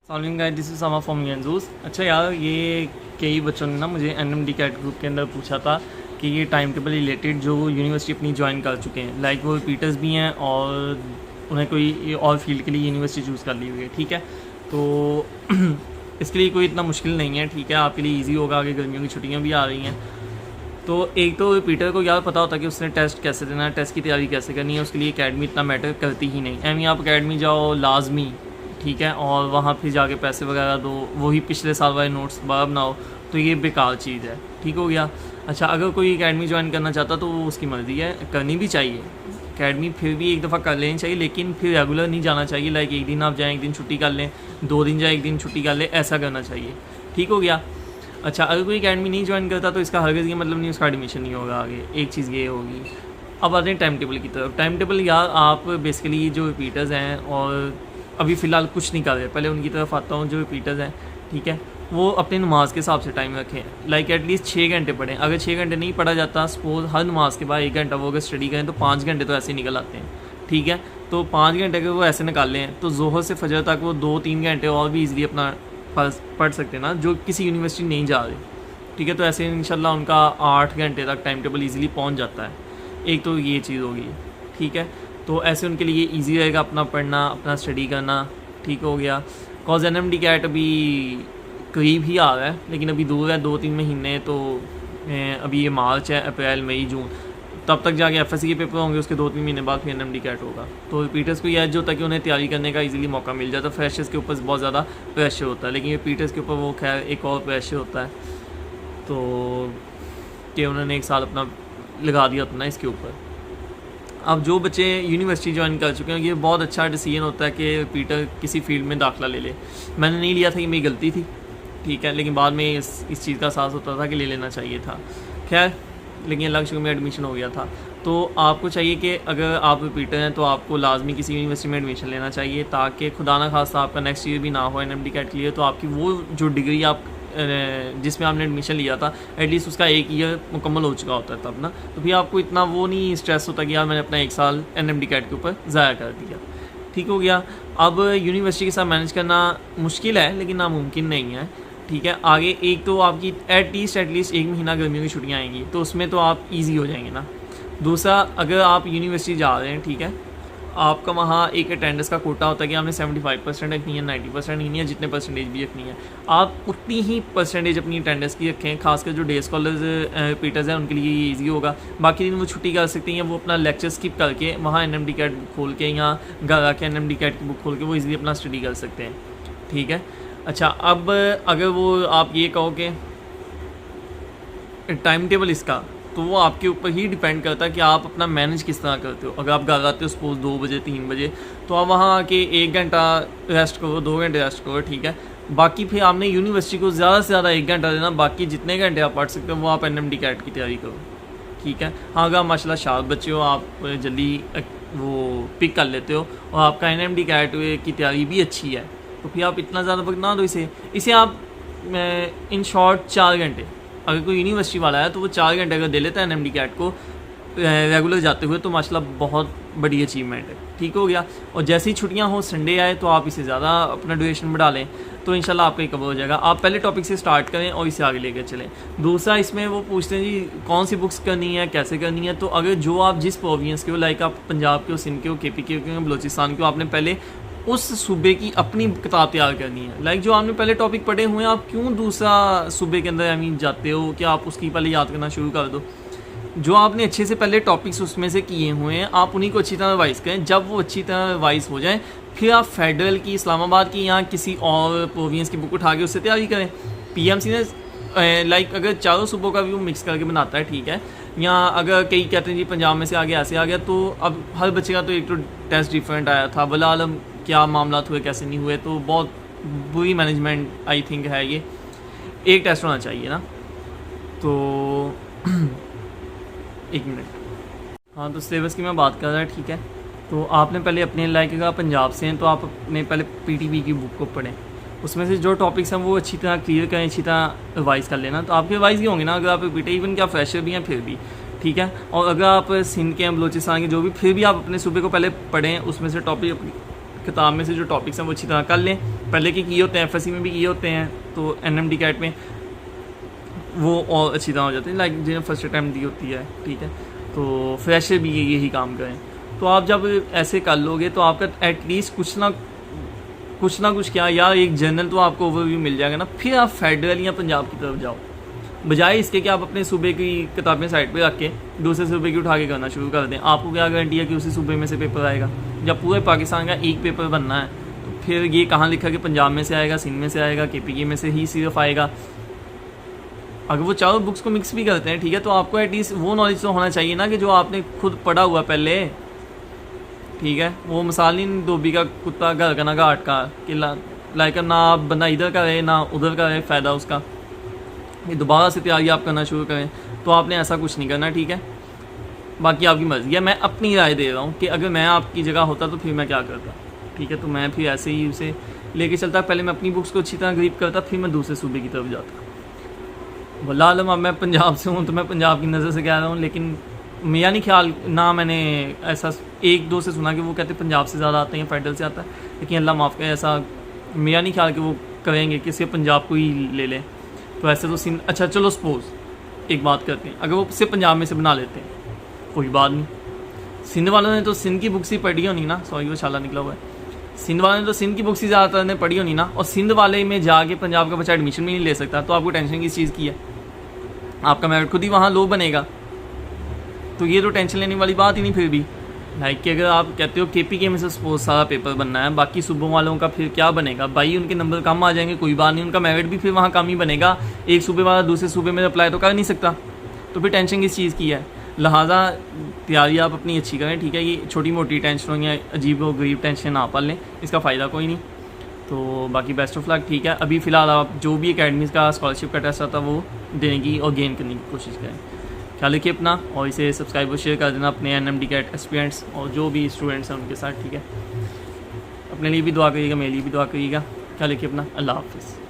Guys, this is समा from यूएनजूस। अच्छा यार, ये कई बच्चों ने ना मुझे एनएमडी कैट ग्रुप के अंदर पूछा था कि ये टाइम टेबल रिलेटेड जो यूनिवर्सिटी अपनी ज्वाइन कर चुके हैं, लाइक वो रिपीटर्स भी हैं और उन्हें कोई और फील्ड के लिए यूनिवर्सिटी चूज़ कर ली हुई है। ठीक है, तो इसके लिए कोई इतना मुश्किल नहीं है। ठीक है, आपके लिए ईजी होगा। आगे गर्मियों की छुट्टियाँ भी आ रही हैं, तो एक तो रिपीटर को यार पता होता है कि उसने टेस्ट कैसे देना है, टेस्ट की तैयारी कैसे करनी है। उसके लिए अकेडमी इतना मैटर करती ही नहीं। एम आप अकेडमी जाओ लाजमी, ठीक है, और वहाँ फिर जाके पैसे वगैरह दो, वही पिछले साल वाले नोट्स दोबारा बनाओ, तो ये बेकार चीज़ है। ठीक हो गया। अच्छा, अगर कोई अकेडमी ज्वाइन करना चाहता तो वो उसकी मर्ज़ी है, करनी भी चाहिए अकेडमी, फिर भी एक दफ़ा कर लेनी चाहिए, लेकिन फिर रेगुलर नहीं जाना चाहिए। लाइक एक दिन आप जाएँ, एक दिन छुट्टी कर लें, 2 दिन जाए, 1 दिन छुट्टी कर लें, ऐसा करना चाहिए। ठीक हो गया। अच्छा, अगर कोई अकेडमी नहीं ज्वाइन करता तो इसका हरगिज़ ये मतलब नहीं उसका एडमिशन नहीं होगा आगे। एक चीज़ ये होगी। अब आते हैं टाइम टेबल की तरफ। टाइम टेबल यार, आप बेसिकली जो रिपीटर्स हैं और अभी फ़िलहाल कुछ नहीं कर रहे, पहले उनकी तरफ आता हूँ। जो रिपीटर्स हैं, ठीक है, वो अपनी नमाज़ के हिसाब से टाइम रखें। लाइक एटलीस्ट 6 घंटे पढ़ें। अगर 6 घंटे नहीं पढ़ा जाता, सपोज हर नमाज़ के बाद 1 घंटा वो अगर स्टडी करें तो 5 घंटे तो ऐसे निकल आते हैं। ठीक है, तो 5 घंटे अगर वो ऐसे निकाल लें तो ज़ोहर से फजर तक वो 2-3 घंटे और भी ईज़िली अपना पढ़ सकते हैं ना, जो किसी यूनिवर्सिटी नहीं जा रहे। ठीक है, तो ऐसे इंशाल्लाह उनका 8 घंटे तक टाइम टेबल ईज़िली पहुँच जाता है। एक तो ये चीज़ होगी। ठीक है, तो ऐसे उनके लिए ईजी रहेगा अपना पढ़ना, अपना स्टडी करना। ठीक हो गया। कॉज एनएमडी कैट अभी करीब ही आ रहा है, लेकिन अभी दूर है 2-3 महीने। तो अभी ये मार्च है, अप्रैल मई जून, तब तक जाके एफएससी के पेपर होंगे, उसके 2-3 महीने बाद फिर एनएमडी कैट होगा। तो रिपीटर्स को यह जो होता है कि उन्हें तैयारी करने का इजीली मौका मिल जाता है। फ्रेशर्स के ऊपर बहुत ज़्यादा प्रेशर होता है, लेकिन रिपीटर्स के ऊपर वो खैर एक और प्रेशर होता है, तो कि उन्होंने 1 साल अपना लगा दिया अपना इसके ऊपर। अब जो बच्चे यूनिवर्सिटी ज्वाइन कर चुके हैं, ये बहुत अच्छा डिसीजन होता है कि रिपीटर किसी फील्ड में दाखिला ले ले। मैंने नहीं लिया था, कि मेरी गलती थी। ठीक है, लेकिन बाद में इस चीज़ का एहसास होता था कि ले लेना चाहिए था। खैर, लेकिन अल्लाह के शुक्र में एडमिशन हो गया था। तो आपको चाहिए कि अगर आप रिपीटर हैं तो आपको लाजमी किसी यूनिवर्सिटी में एडमिशन लेना चाहिए, ताकि खुदा ना खास्ता आपका नेक्स्ट ईयर भी ना हो एनएमडी कैट क्लियर, तो आपकी वो जो डिग्री आप जिसमें आपने एडमिशन लिया था एटलीस्ट उसका 1 ईयर मुकम्मल हो चुका होता है तब ना, तो फिर आपको इतना वो नहीं स्ट्रेस होता कि यार मैंने अपना 1 साल एनएमडी कैट के ऊपर ज़ाया कर दिया। ठीक हो गया। अब यूनिवर्सिटी के साथ मैनेज करना मुश्किल है, लेकिन नामुमकिन नहीं है। ठीक है, आगे एक तो आपकी एटलीस्ट 1 महीना गर्मियों की छुट्टियाँ आएंगी, तो उसमें तो आप ईजी हो जाएंगे ना। दूसरा, अगर आप यूनिवर्सिटी जा रहे हैं, ठीक है, आपका वहाँ एक अटेंडेंस का कोटा होता है कि आपने 75% रखनी है, 90% रखनी है, जितने परसेंटेज भी रखनी है, आप उतनी ही परसेंटेज अपनी अटेंडेंस की रखें। खासकर जो डे स्कॉलर्स रिपीटर्स हैं उनके लिए ये ईजी होगा। बाकी दिन वो छुट्टी कर सकती हैं, वो अपना लेक्चर स्किप करके वहाँ एनएमडी कैट बुक खोल के या घर आके एनएमडी कैट की बुक खोल के वो ईजिली अपना स्टडी कर सकते हैं। ठीक है। अच्छा, अब अगर वो आप ये कहो कि टाइम टेबल इसका, तो वो आपके ऊपर ही डिपेंड करता है कि आप अपना मैनेज किस तरह करते हो। अगर आप घर आते हो सपोज 2 बजे 3 बजे, तो आप वहाँ आके 1 घंटा रेस्ट करो, 2 घंटे रेस्ट करो। ठीक है, बाकी फिर आपने यूनिवर्सिटी को ज़्यादा से ज़्यादा 1 घंटा देना, बाकी जितने घंटे आप पढ़ सकते हो वो आप एनएमडी कैट की तैयारी करो। ठीक है। हाँ, अगर माशाल्लाह शार्प बच्चे हो, आप जल्दी वो पिक कर लेते हो और आपका एनएमडी कैट की तैयारी भी अच्छी है, तो फिर आप इतना ज़्यादा वक्त ना दो इसे आप इन शॉर्ट 4 घंटे, अगर कोई यूनिवर्सिटी वाला है तो वो 4 घंटे अगर दे लेता है एनएमडी कैट को रेगुलर जाते हुए, तो माशाल्लाह बहुत बड़ी अचीवमेंट है। ठीक हो गया। और जैसी छुट्टियां हो, संडे आए, तो आप इसे ज़्यादा अपना ड्यूरेशन बढ़ा लें, तो इंशाल्लाह आपका ही कवर हो जाएगा। आप पहले टॉपिक से स्टार्ट करें और इसे आगे लेकर चलें। दूसरा, इसमें वो पूछते हैं जी कौन सी बुक्स करनी है, कैसे करनी है। तो अगर जो आप जिस प्रोविंस के हो, लाइक आप पंजाब के हो, सिंध के हो, केपी के हो, बलोचिस्तान के हो, आपने पहले उस सूबे की अपनी किताब तैयार करनी है। लाइक जो आपने पहले टॉपिक पढ़े हुए हैं, आप क्यों दूसरा सूबे के अंदर जाते हो कि आप उसकी पहले याद करना शुरू कर दो। जो आपने अच्छे से पहले टॉपिक्स उसमें से किए हुए हैं, आप उन्हीं को अच्छी तरह रिवाइज़ करें। जब वो अच्छी तरह रिवाइज़ हो जाए, फिर आप फेडरल की, इस्लामाबाद की, या किसी और प्रोविंस की बुक उठा के उससे तैयारी करें। पीएमसी ने लाइक अगर चारों सूबों का भी वो मिक्स करके बनाता है, ठीक है, या अगर कई कहते हैं जी पंजाब में से आगे ऐसे आ गया, तो अब हर बच्चे का तो एक तो टेस्ट डिफरेंट आया था, वला आलम क्या मामला हुए कैसे नहीं हुए, तो बहुत बुरी मैनेजमेंट आई थिंक है ये। एक टेस्ट होना चाहिए ना। तो 1 मिनट। हाँ, तो सिलेबस की मैं बात कर रहा है। ठीक है, तो आपने पहले अपने लाइक अगर पंजाब से हैं तो आप अपने पहले पीटीबी की बुक को पढ़ें, उसमें से जो टॉपिक्स हैं वो अच्छी तरह क्लियर करें, अच्छी तरह रिवाइज़ कर लेना, तो आपके रिवाइज़ ही होंगे ना। अगर आप रिपीटर, इवन क्या फ्रेशर भी हैं फिर भी, ठीक है। और अगर आप सिंध के हैं, बलोचिस्तान के, जो भी, फिर भी आप अपने सूबे को पहले पढ़ें, उसमें से टॉपिक, किताब में से जो टॉपिक्स हैं वो अच्छी तरह कर लें। पहले के किए होते हैं, FSC में भी किए होते हैं, तो NMD कैट में वो और अच्छी तरह हो जाती है, लाइक जिन्हें फर्स्ट अटैम्प्ट दी होती है, ठीक है। तो फ्रेशर भी यही काम करें। तो आप जब ऐसे कर लोगे तो आपका एटलीस्ट कुछ ना कुछ क्या यार एक जनरल तो आपको ओवरव्यू मिल जाएगा ना। फिर आप फेडरल या पंजाब की तरफ जाओ, बजाय इसके कि आप अपने सूबे की किताबें साइड पे रख के दूसरे सूबे की उठा के करना शुरू कर दें। आपको क्या गारंटी है कि उसी सूबे में से पेपर आएगा? जब पूरे पाकिस्तान का एक पेपर बनना है तो फिर ये कहाँ लिखा कि पंजाब में से आएगा, सिंध में से आएगा, KPK में से ही सिर्फ आएगा? अगर वो चारों बुक्स को मिक्स भी करते हैं, ठीक है, तो आपको एटलीस्ट वो नॉलेज तो होना चाहिए ना कि जो आपने खुद पढ़ा हुआ पहले, ठीक है। वो मिसाल नहीं धोबी का कुत्ता घर का ना घाट का, कि लाइक ना आप बंदा इधर का रहे ना उधर का रहे, फ़ायदा उसका। ये दोबारा से तैयारी आप करना शुरू करें तो आपने ऐसा कुछ नहीं करना, ठीक है। बाकी आपकी मर्ज़ी है, मैं अपनी राय दे रहा हूँ कि अगर मैं आपकी जगह होता तो फिर मैं क्या करता, ठीक है। तो मैं फिर ऐसे ही उसे लेके चलता, पहले मैं अपनी बुक्स को अच्छी तरह ग्रीप करता, फिर मैं दूसरे सूबे की तरफ जाता। वल्लाह आलम अब मैं पंजाब से हूँ तो मैं पंजाब की नज़र से कह रहा हूँ, लेकिन मेरा नहीं ख्याल ना, मैंने ऐसा एक दो से सुना कि वो कहते पंजाब से ज़्यादा आते हैं, फेडरल से आता है, लेकिन अल्लाह माफ़ करे ऐसा मेरा नहीं ख्याल कि वो करेंगे कि सिर्फ पंजाब को ही ले लें। तो ऐसे तो सिंध, अच्छा चलो सपोज़ एक बात करते हैं, अगर वो सिर्फ पंजाब में से बना लेते हैं कोई बात नहीं, सिंध वालों ने तो सिंध की बुक्स ही पढ़ी होनी ना, सॉरी वो शाला निकला हुआ है, सिंध वालों ने तो सिंध की बुक्स ही ज़्यादातर ने पढ़ी होनी ना, और सिंध वाले में जाके पंजाब का बच्चा एडमिशन भी नहीं ले सकता, तो आपको टेंशन किस चीज़ की है? आपका मेरिट खुद ही वहाँ लो बनेगा, तो ये तो टेंशन लेने वाली बात ही नहीं। फिर भी लाइक कि अगर आप कहते हो KPK में से सपोज सारा पेपर बनना है, बाकी सूबों वालों का फिर क्या बनेगा भाई? उनके नंबर कम आ जाएंगे, कोई बात नहीं, उनका मेरिट भी फिर वहाँ कम ही बनेगा, एक सूबे वाला दूसरे सूबे में अप्लाई तो कर नहीं सकता, तो फिर टेंशन किस चीज़ की है? लिहाजा तैयारी आप अपनी अच्छी करें, ठीक है। ये छोटी मोटी टेंशनों या अजीब व गरीब टेंशन ना पाल लें, इसका फ़ायदा कोई नहीं। तो बाकी बेस्ट ऑफ लक, ठीक है। अभी फ़िलहाल आप जो भी अकेडमीज़ का स्कॉलरशिप का टेस्ट आता है वो देने की और गेन करने की कोशिश करें। ख्याल रखिए अपना, और इसे सब्सक्राइब और शेयर कर देना अपने NMD कैट एस्पिरेंट्स और जो भी स्टूडेंट्स हैं उनके साथ, ठीक है। अपने लिए भी दुआ करिएगा, मेरे लिए भी दुआ करिएगा। ख्याल रखिए अपना, अल्लाह हाफ़िज़।